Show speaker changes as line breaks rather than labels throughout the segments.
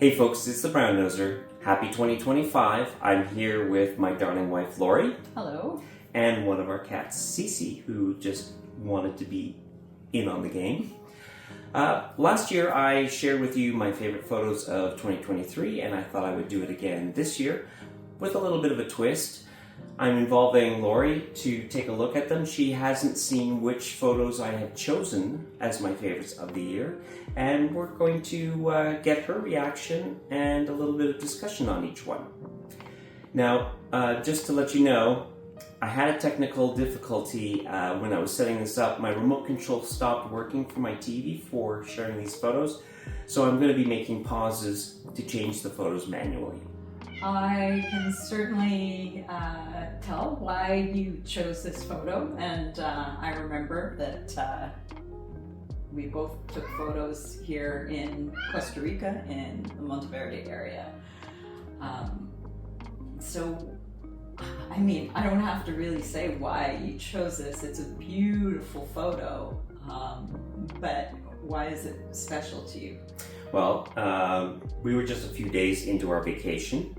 Hey folks, it's the Brown Noser. Happy 2025. I'm here with my darling wife Lori.
Hello.
And one of our cats, Cece, who just wanted to be in on the game. Last year I shared with you my favorite photos of 2023, and I thought I would do it again this year with a little bit of a twist. I'm involving Lori to take a look at them. She hasn't seen which photos I have chosen as my favorites of the year, and we're going to get her reaction and a little bit of discussion on each one. Now, just to let you know, I had a technical difficulty when I was setting this up. My remote control stopped working for my TV for sharing these photos, so I'm going to be making pauses to change the photos manually.
I can certainly tell why you chose this photo, and I remember that we both took photos here in Costa Rica in the Monteverde area. So, I mean, I don't have to really say why you chose this. It's a beautiful photo, but why is it special to you?
Well, we were just a few days into our vacation,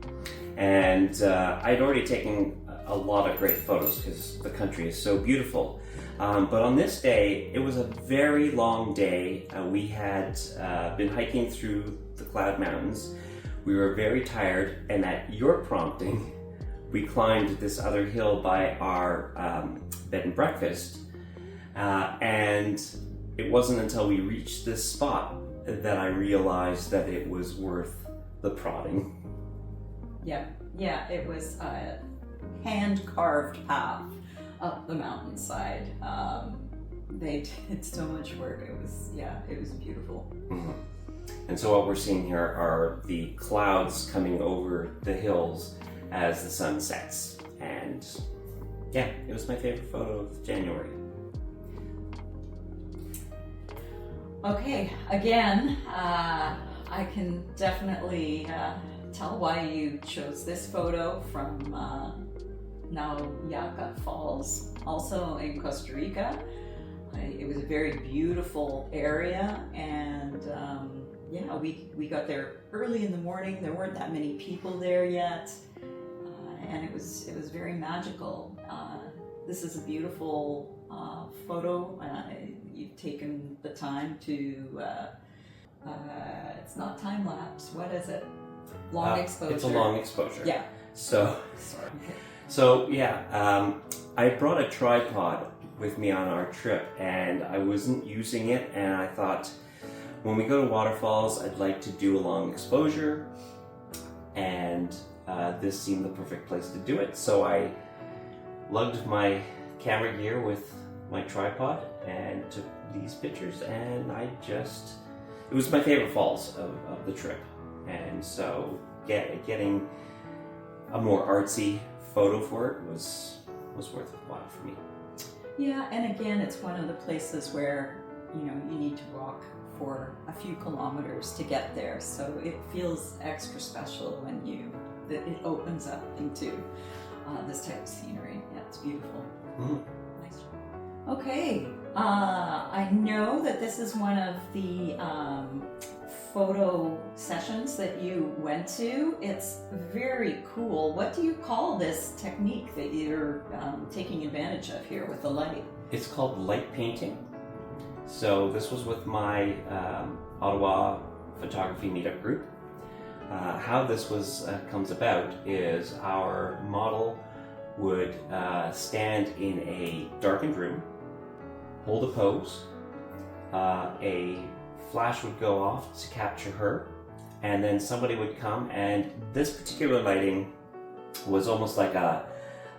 and I'd already taken a lot of great photos because the country is so beautiful. But on this day, it was a very long day. We had been hiking through the Cloud Mountains. We were very tired, and at your prompting, we climbed this other hill by our bed and breakfast. And it wasn't until we reached this spot that I realized that it was worth the prodding.
Yeah, it was a hand-carved path up the mountainside. They did so much work. It was beautiful.
Mm-hmm. And so what we're seeing here are the clouds coming over the hills as the sun sets. And yeah, it was my favorite photo of January.
Okay, again, I can definitely tell why you chose this photo from Nauyaca Falls, also in Costa Rica. It was a very beautiful area, and we got there early in the morning. There weren't that many people there yet, and it was very magical. This is a beautiful photo. You've taken the time to, it's not time lapse, what is it? Long exposure.
It's a long exposure.
Yeah.
So I brought a tripod with me on our trip, and I wasn't using it, and I thought when we go to waterfalls, I'd like to do a long exposure, and this seemed the perfect place to do it. So I lugged my camera gear with my tripod and took these pictures, and it was my favorite falls of the trip. And so getting a more artsy photo for it was worth a while for me.
Yeah, and again, it's one of the places where, you need to walk for a few kilometers to get there. So it feels extra special when it opens up into this type of scenery. Yeah, it's beautiful.
Mm.
Nice job. Okay, I know that this is one of the photo sessions that you went to. It's very cool. What do you call this technique that you're taking advantage of here with the light?
It's called light painting. So this was with my Ottawa photography meetup group. How this comes about is our model would stand in a darkened room, hold a pose, a flash would go off to capture her, and then somebody would come, and this particular lighting was almost like a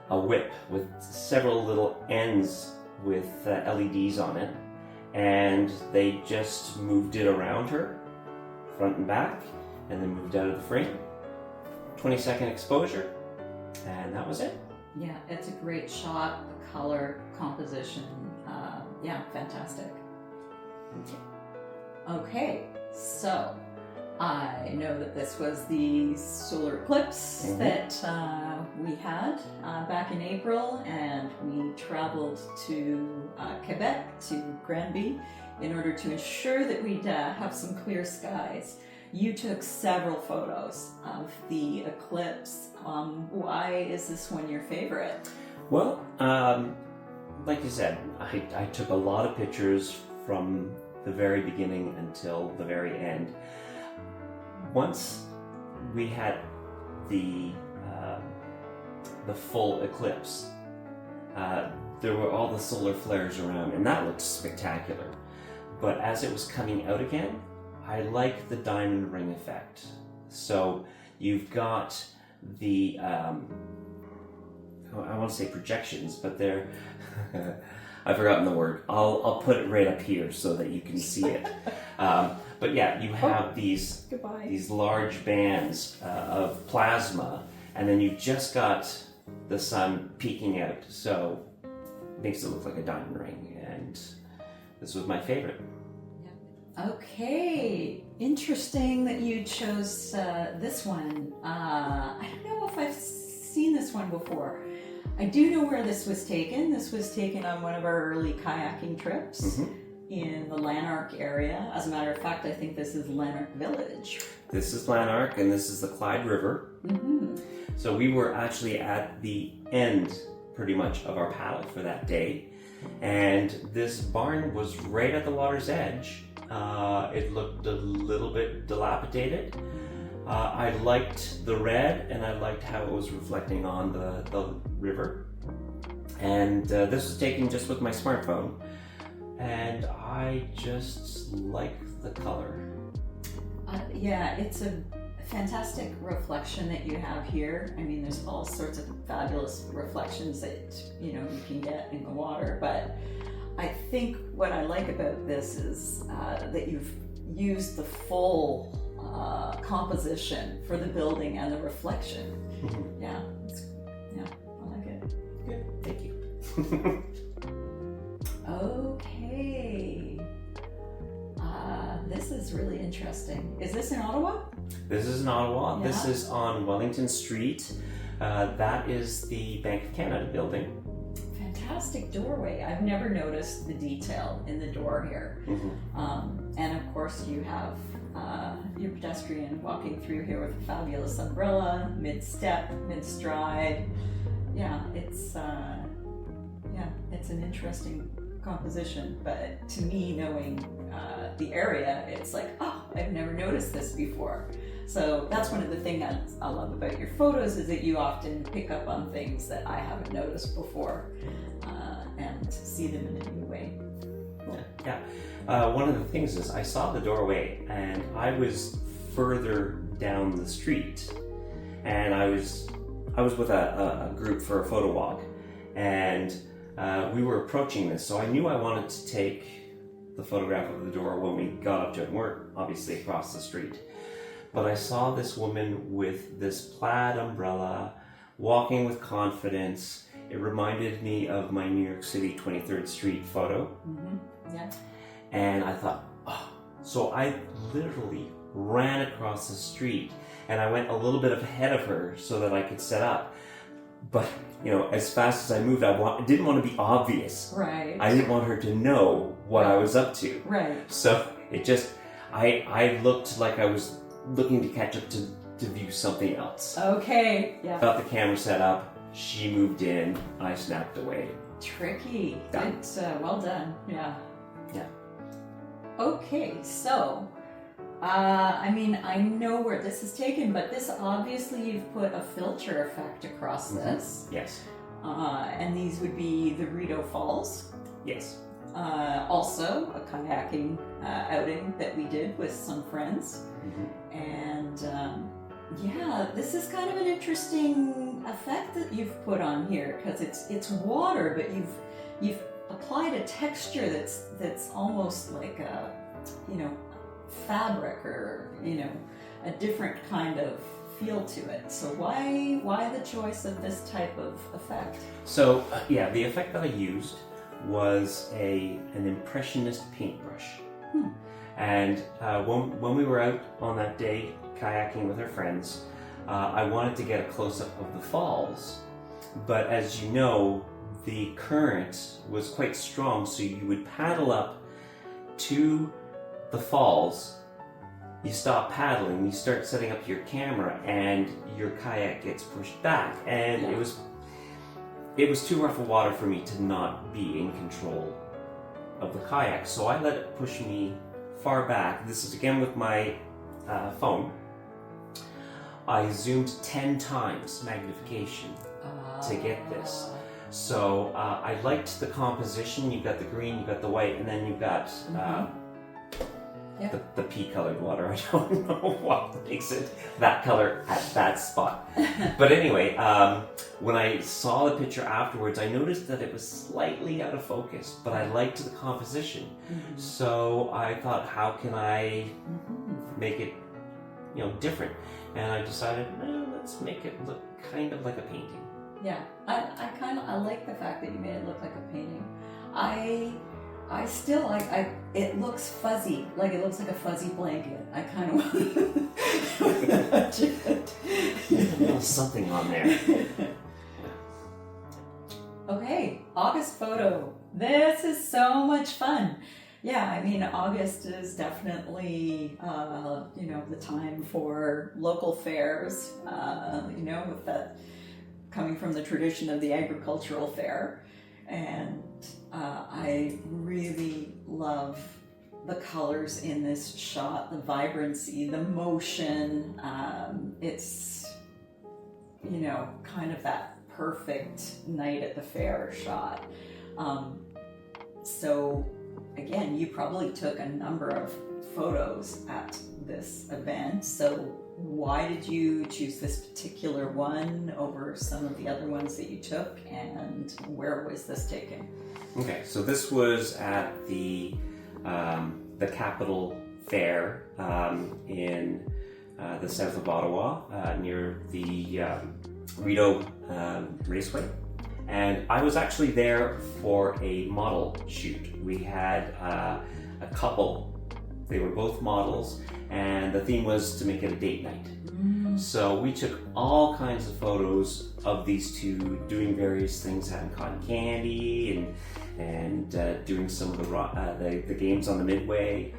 whip with several little ends with LEDs on it, and they just moved it around her, front and back, and then moved out of the frame. 20-second exposure, and that was it.
Yeah, it's a great shot, color, composition. Fantastic. Okay, so I know that this was the solar eclipse that we had back in April, and we traveled to Quebec, to Granby, in order to ensure that we'd have some clear skies. You took several photos of the eclipse. Why is this one your favorite?
Well, like you said, I took a lot of pictures from the very beginning until the very end. Once we had the full eclipse, there were all the solar flares around, and that looked spectacular. But as it was coming out again, I like the diamond ring effect. So you've got the, I want to say projections, but they're, I've forgotten the word. I'll put it right up here so that you can see it. But yeah, you have these large bands of plasma, and then you've just got the sun peeking out, so it makes it look like a diamond ring, and this was my favorite.
Okay, interesting that you chose this one. I don't know if I've seen this one before. I do know where this was taken. This was taken on one of our early kayaking trips in the Lanark area. As a matter of fact, I think this is Lanark Village.
This is Lanark, and this is the Clyde River. So we were actually at the end, pretty much, of our paddle for that day. And this barn was right at the water's edge. It looked a little bit dilapidated. I liked the red, and I liked how it was reflecting on the river. And this was taken just with my smartphone, and I just like the color.
Yeah, it's a fantastic reflection that you have here. I mean, there's all sorts of fabulous reflections that you can get in the water, but I think what I like about this is that you've used the full composition for the building and the reflection. Yeah, I like it.
Good, thank you.
Okay, this is really interesting. Is this in Ottawa?
This is in Ottawa.
Yeah.
This is on Wellington Street. That is the Bank of Canada building.
Fantastic doorway. I've never noticed the detail in the door here. And of course you have your pedestrian walking through here with a fabulous umbrella, mid-step, mid-stride. Yeah, it's an interesting composition, but to me, knowing the area, it's like, oh, I've never noticed this before. So that's one of the things that I love about your photos, is that you often pick up on things that I haven't noticed before and see them in a new way.
Yeah. One of the things is I saw the doorway, and I was further down the street, and I was with a group for a photo walk, and we were approaching this, so I knew I wanted to take the photograph of the door when we got up to it. And we're obviously across the street, but I saw this woman with this plaid umbrella walking with confidence. It reminded me of my New York City 23rd Street photo.
Yeah.
And I thought, oh. So I literally ran across the street, and I went a little bit ahead of her so that I could set up. But, as fast as I moved, I didn't want to be obvious.
Right.
I didn't want her to know what I was up to.
Right.
So it just, I looked like I was looking to catch up to view something else.
Okay. Yeah.
Got the camera set up. She moved in. I snapped away.
Tricky.
Done.
It's well done. Yeah.
Yeah.
Okay, so I know where this is taken, but this obviously you've put a filter effect across this.
Yes.
And these would be the Rideau Falls.
Yes.
Also a kayaking outing that we did with some friends. And this is kind of an interesting effect that you've put on here, because it's water, but you've applied a texture that's almost like a fabric, or a different kind of feel to it. So why the choice of this type of effect?
So the effect that I used was an impressionist paintbrush. And when we were out on that day kayaking with our friends, I wanted to get a close-up of the falls, but as you know, the current was quite strong, so you would paddle up to the falls, you stop paddling, you start setting up your camera, and your kayak gets pushed back, and
Yeah.
it was too rough of water for me to not be in control of the kayak. So I let it push me far back. This is again with my phone. I zoomed 10 times magnification to get this. So I liked the composition. You've got the green, you've got the white, and then you've got the pea-colored water. I don't know what makes it that color at that spot. But anyway, when I saw the picture afterwards, I noticed that it was slightly out of focus, but I liked the composition.
Mm-hmm.
So I thought, how can I make it, different? And I decided, no, let's make it look kind of like a painting.
Yeah, I like the fact that you made it look like a painting. I still like it looks fuzzy, like it looks like a fuzzy blanket. I kind of want to touch it.
A little something on there.
Okay, August photo. This is so much fun. Yeah, I mean, August is definitely, the time for local fairs, with that coming from the tradition of the agricultural fair. And I really love the colors in this shot, the vibrancy, the motion. It's, kind of that perfect night at the fair shot. So again, you probably took a number of photos at this event. So why did you choose this particular one over some of the other ones that you took, and where was this taken?
Okay, so this was at the Capitol Fair in the south of Ottawa, near the Rideau Raceway. And I was actually there for a model shoot. We had a couple, they were both models, and the theme was to make it a date night. So we took all kinds of photos of these two doing various things, having cotton candy and doing some of the games on the midway,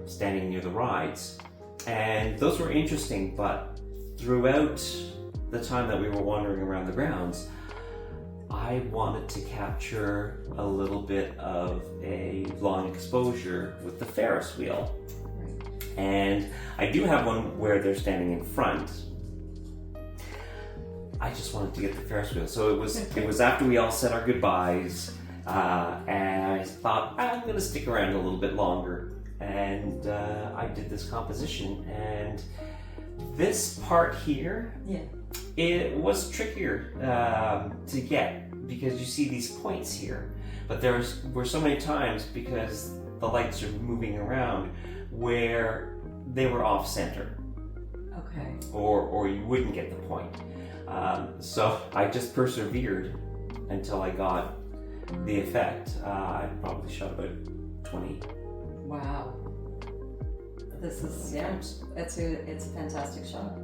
standing near the rides. And those were interesting, but throughout the time that we were wandering around the grounds, I wanted to capture a little bit of a long exposure with the Ferris wheel. And I do have one where they're standing in front. I just wanted to get the Ferris wheel. So it was after we all said our goodbyes, and I thought, I'm going to stick around a little bit longer. And I did this composition, and this part here, it was trickier to get, because you see these points here, but there were so many times, because the lights are moving around, where they were off center.
Okay.
Or you wouldn't get the point. So I just persevered until I got the effect. I probably shot about 20.
Wow. This is, it's a fantastic shot.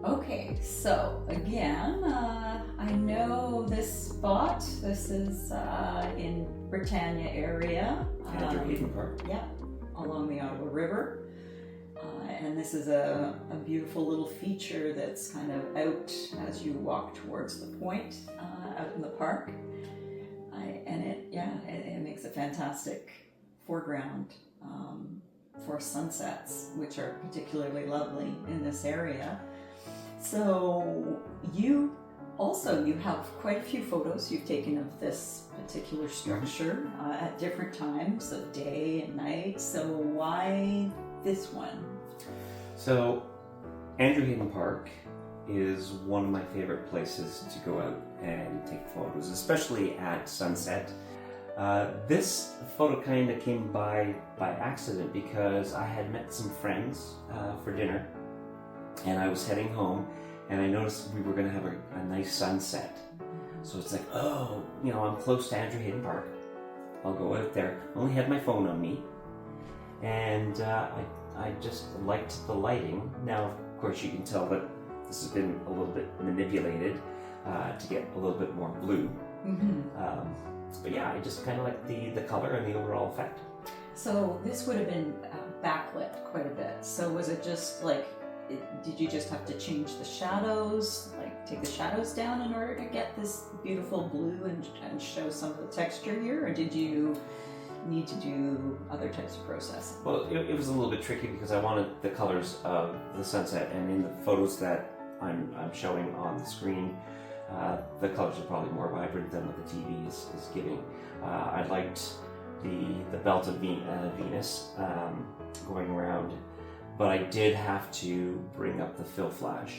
Okay, so again, I know this spot. This is in Britannia area.
Andrew Park.
Yeah, along the Ottawa River. And this is a beautiful little feature that's kind of out as you walk towards the point out in the park. And it makes a fantastic foreground for sunsets, which are particularly lovely in this area. So you have quite a few photos you've taken of this particular structure at different times of day and night. So why this one?
So Andrew Hayden Park is one of my favorite places to go out and take photos, especially at sunset. This photo kind of came by accident, because I had met some friends for dinner, and I was heading home, and I noticed we were going to have a nice sunset. So it's like, I'm close to Andrew Hayden Park. I'll go out there. I only had my phone on me, and I just liked the lighting. Now, of course, you can tell that this has been a little bit manipulated to get a little bit more blue. But yeah, I just kind of like the color and the overall effect.
So this would have been backlit quite a bit. So was it just like, did you just have to change the shadows, like take the shadows down in order to get this beautiful blue and show some of the texture here? Or did you need to do other types of processing?
Well, it was a little bit tricky because I wanted the colors of the sunset, and in the photos that I'm showing on the screen, the colors are probably more vibrant than what the TV is giving. I liked the belt of Venus going around, but I did have to bring up the fill flash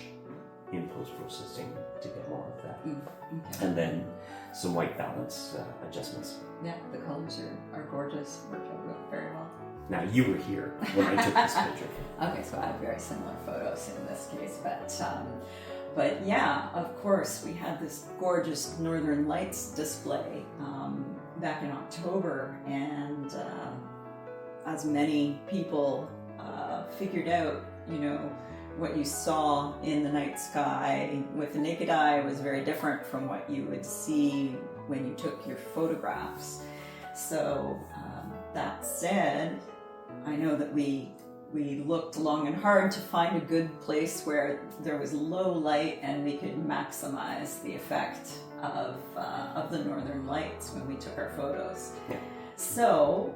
in post-processing to get more of that.
Okay.
And then some white balance adjustments.
Yeah, the colors are gorgeous, worked out very well.
Now, you were here when I took this picture.
Okay, so I have very similar photos in this case, but yeah, of course, we had this gorgeous Northern Lights display back in October, and as many people figured out, what you saw in the night sky with the naked eye was very different from what you would see when you took your photographs. So that said, I know that we looked long and hard to find a good place where there was low light and we could maximize the effect of the Northern Lights when we took our photos.
Yeah.
So,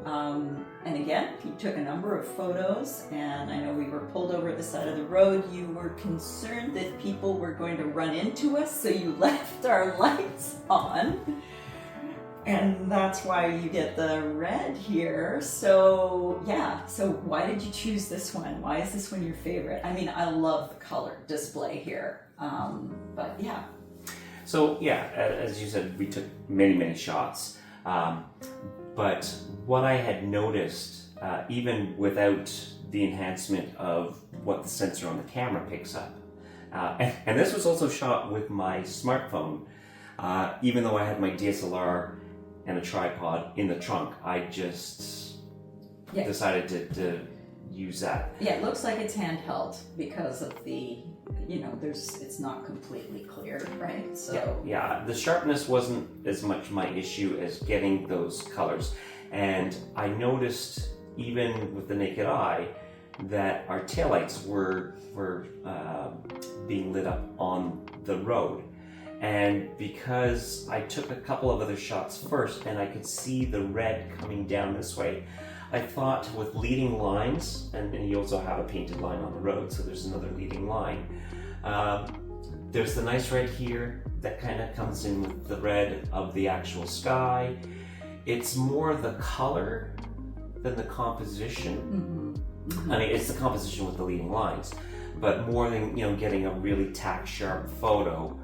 and again, you took a number of photos, and I know we were pulled over at the side of the road. You were concerned that people were going to run into us, so you left our lights on. And that's why you get the red here. So, yeah, so why did you choose this one? Why is this one your favorite? I mean, I love the color display here, but yeah.
So, yeah, as you said, we took many, many shots. But what I had noticed, even without the enhancement of what the sensor on the camera picks up, and this was also shot with my smartphone, even though I had my DSLR and a tripod in the trunk, I just decided to use that.
Yeah, it looks like it's handheld because of the, it's not completely clear, right? So
yeah, the sharpness wasn't as much my issue as getting those colors. And I noticed, even with the naked eye, that our taillights were being lit up on the road. And because I took a couple of other shots first and I could see the red coming down this way, I thought with leading lines, and you also have a painted line on the road, so there's another leading line. There's the nice red here that kind of comes in with the red of the actual sky. It's more the color than the composition.
Mm-hmm. Mm-hmm.
I mean, it's the composition with the leading lines, but more than getting a really tack sharp photo.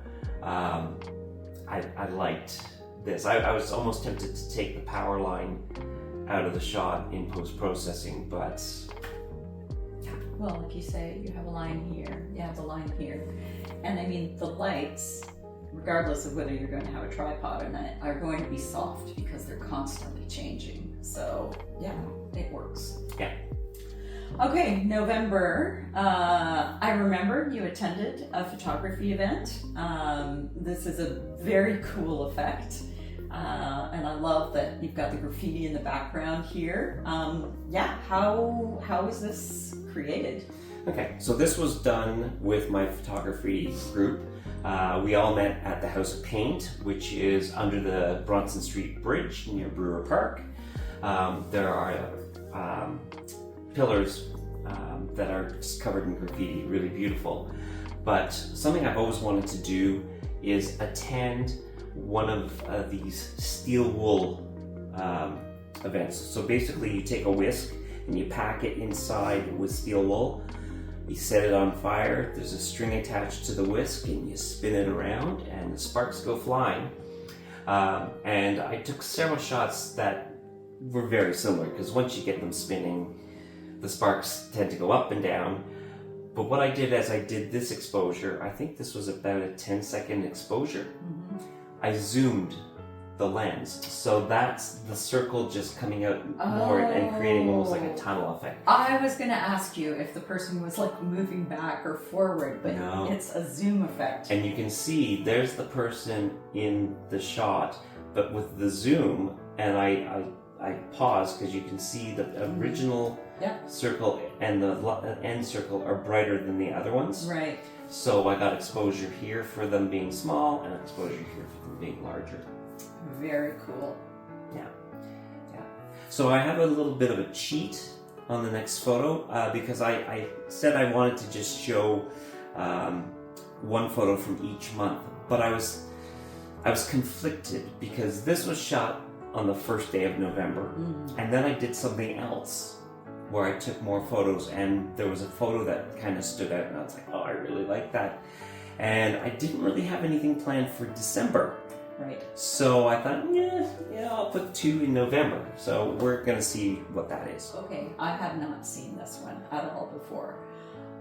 I liked this. I was almost tempted to take the power line out of the shot in post-processing, but
well, like you say, you have a line here, you have the line here, and I mean the lights, regardless of whether you're going to have a tripod or not, are going to be soft because they're constantly changing. So yeah, it works.
Yeah.
Okay, November. I remember you attended a photography event. This is a very cool effect. And I love that you've got the graffiti in the background here. How was this created?
Okay, so this was done with my photography group. We all met at the House of Paint, which is under the Bronson Street Bridge near Brewer Park. There are pillars that are just covered in graffiti, really beautiful. But something I've always wanted to do is attend one of these steel wool events. So basically you take a whisk and you pack it inside with steel wool, you set it on fire, there's a string attached to the whisk and you spin it around and the sparks go flying. And I took several shots that were very similar because once you get them spinning, the sparks tend to go up and down. But what I did as I did this exposure, I think this was about a 10-second exposure. Mm-hmm. I zoomed the lens, so that's the circle just coming out more and creating almost like a tunnel effect.
I was going to ask you if the person was like moving back or forward, but no. It's a zoom effect.
And you can see there's the person in the shot, but with the zoom, and I I paused because you can see the original circle and the end circle are brighter than the other ones.
Right.
So I got exposure here for them being small and exposure here for them being larger.
Very cool.
Yeah. So I have a little bit of a cheat on the next photo because I said I wanted to just show one photo from each month, but I was conflicted because this was shot on the first day of November, and then I did something else where I took more photos, and there was a photo that kind of stood out, and I was like, oh, I really like that. And I didn't really have anything planned for December.
Right.
So I thought, I'll put 2 in November. So we're going to see what that is.
Okay, I have not seen this one at all before.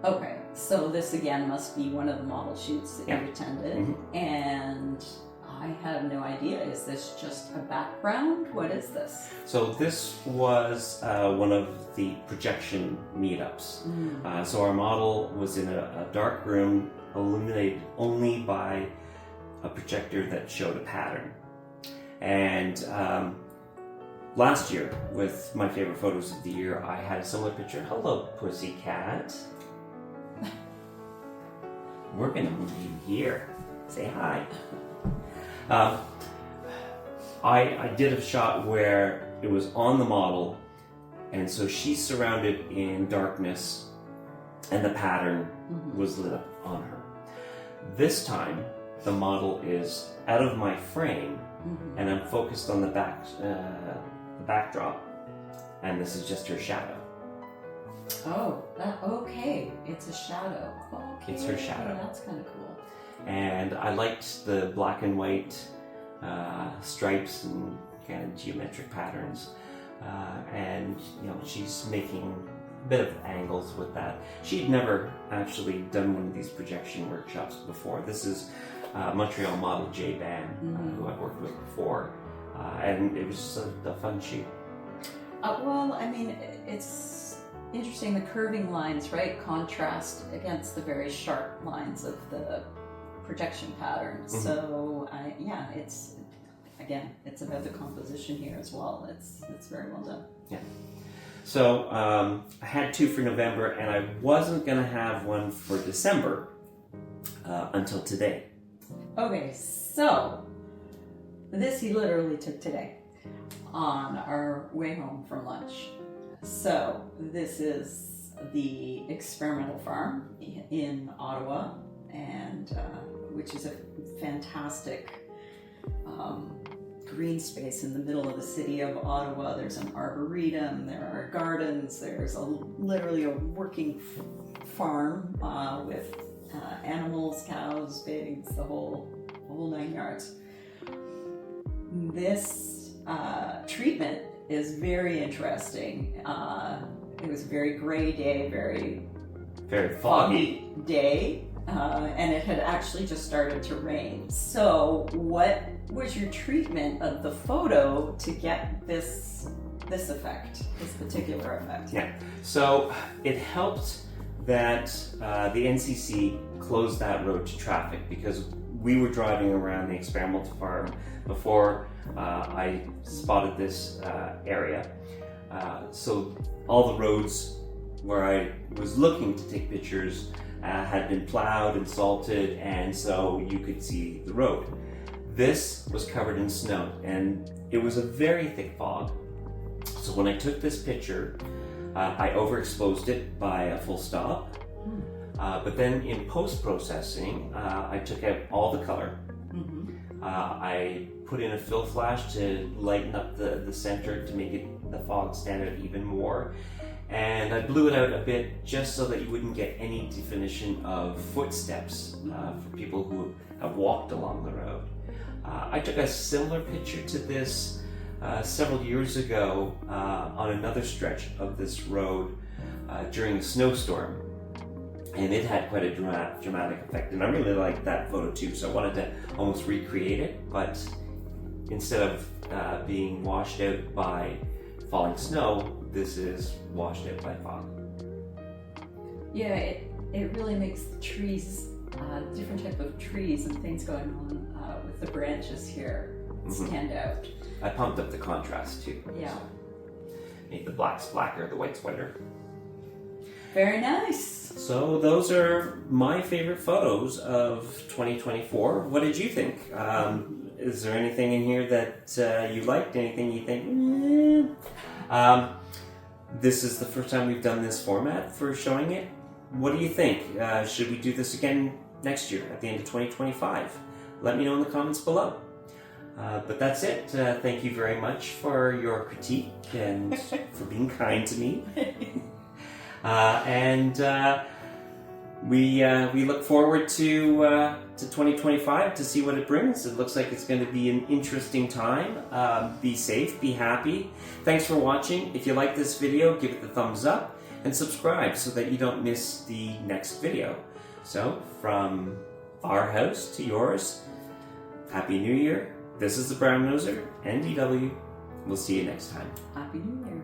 Okay, so this again must be one of the model shoots that you attended, and I have no idea. Is this just a background? What is this?
So this was one of the projection meetups. So our model was in a dark room illuminated only by a projector that showed a pattern. And last year, with my favorite photos of the year, I had a similar picture. Hello, pussycat. We're gonna move you here. Say hi. I did a shot where it was on the model, and so she's surrounded in darkness, and the pattern was lit up on her. This time, the model is out of my frame, and I'm focused on the backdrop, and this is just her shadow.
Oh, okay. It's a shadow. Okay.
It's her shadow.
That's kind of cool.
And I liked the black and white stripes and kind of geometric patterns, and she's making a bit of angles with that. She'd never actually done one of these projection workshops before. This is Montreal model Jay Ban, who I've worked with before, and it was just a fun shoot.
Well, I mean, it's interesting, the curving lines, right, contrast against the very sharp lines of the projection pattern. So it's about the composition here as well. It's very well done.
Yeah. So I had 2 for November, and I wasn't going to have one for December until today.
Okay, so this he literally took today on our way home from lunch. So this is the experimental farm in Ottawa, and which is a fantastic green space in the middle of the city of Ottawa. There's an arboretum, there are gardens, there's literally a working farm with animals, cows, pigs, the whole 9 yards. This treatment is very interesting. It was a very gray day, very foggy day, and it had actually just started to rain. So what was your treatment of the photo to get this effect, this particular effect?
Yeah, so it helped that the NCC closed that road to traffic, because we were driving around the experimental farm before I spotted this area. So all the roads where I was looking to take pictures had been plowed and salted, and so you could see the road. This was covered in snow, and it was a very thick fog. So when I took this picture, I overexposed it by a full stop. But then in post-processing, I took out all the color. I put in a fill flash to lighten up the center to make the fog stand out even more. And I blew it out a bit just so that you wouldn't get any definition of footsteps for people who have walked along the road. I took a similar picture to this several years ago on another stretch of this road during a snowstorm. And it had quite a dramatic effect, and I really liked that photo too, so I wanted to almost recreate it, but instead of being washed out by falling snow, this is washed out by fog.
Yeah, it really makes the trees, different type of trees and things going on with the branches here, stand out.
I pumped up the contrast too.
Yeah.
So make the blacks blacker, the whites whiter.
Very nice.
So those are my favorite photos of 2024. What did you think? Is there anything in here that you liked? Anything you think? This is the first time we've done this format for showing it. What do you think? Should we do this again next year at the end of 2025? Let me know in the comments below. But that's it. Thank you very much for your critique and for being kind to me. We look forward to 2025 to see what it brings. It looks like it's going to be an interesting time. Be safe, be happy. Thanks for watching. If you like this video, give it the thumbs up and subscribe so that you don't miss the next video. So, from our house to yours, Happy New Year. This is the Brown Noser and DW. We'll see you next time.
Happy New Year.